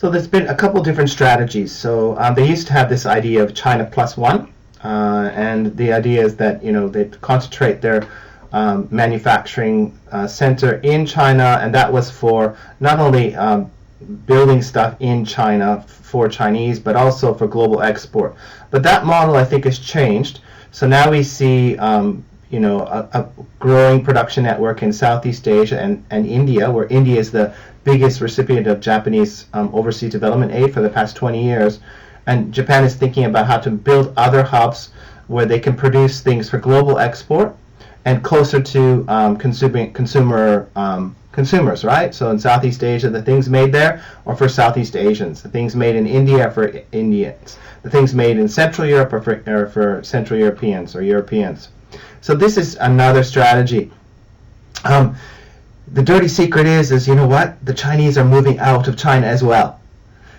So there's been a couple different strategies. So they used to have this idea of China plus one, and the idea is that they concentrate their manufacturing center in China, and that was for not only building stuff in China for Chinese, but also for global export. But that model, I think, has changed. So now we see a growing production network in Southeast Asia and India, where India is the biggest recipient of Japanese overseas development aid for the past 20 years. And Japan is thinking about how to build other hubs where they can produce things for global export and closer to consumers, right? So in Southeast Asia, the things made there are for Southeast Asians. The things made in India are for Indians. The things made in Central Europe are for Central Europeans or Europeans. So this is another strategy. The dirty secret is you know what? The Chinese are moving out of China as well.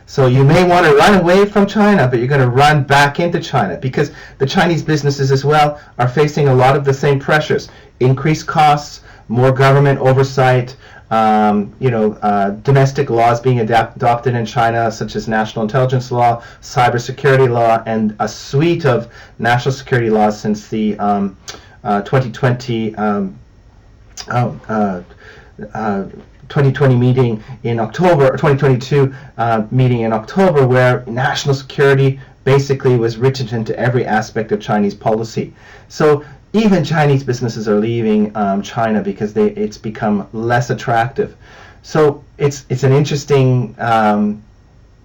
So you may want to run away from China, but you're going to run back into China because the Chinese businesses as well are facing a lot of the same pressures. Increased costs, more government oversight, domestic laws being adopted in China, such as national intelligence law, cybersecurity law, and a suite of national security laws since the 2020 meeting in October, or 2022 meeting in October, where national security basically was written into every aspect of Chinese policy. So even Chinese businesses are leaving China because it's become less attractive. So it's an interesting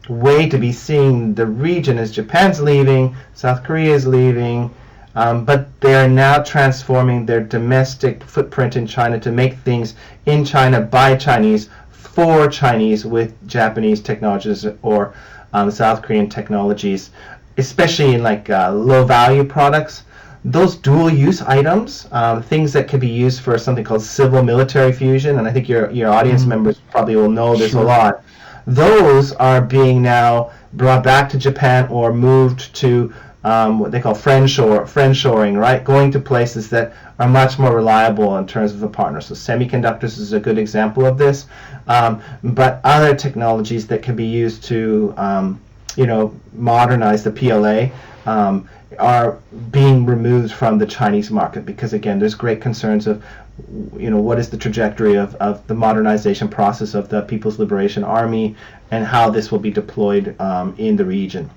way to be seeing the region as Japan's leaving, South Korea is leaving, but they're now transforming their domestic footprint in China to make things in China by Chinese for Chinese with Japanese technologies or South Korean technologies, especially in low value products. Those dual use items, things that can be used for something called civil military fusion, and I think your audience members probably will know this a lot. Those are being now brought back to Japan or moved to what they call friendshoring, right? Going to places that are much more reliable in terms of the partners. So semiconductors is a good example of this, but other technologies that can be used to, modernize the PLA are being removed from the Chinese market because, again, there's great concerns of, what is the trajectory of the modernization process of the People's Liberation Army and how this will be deployed in the region.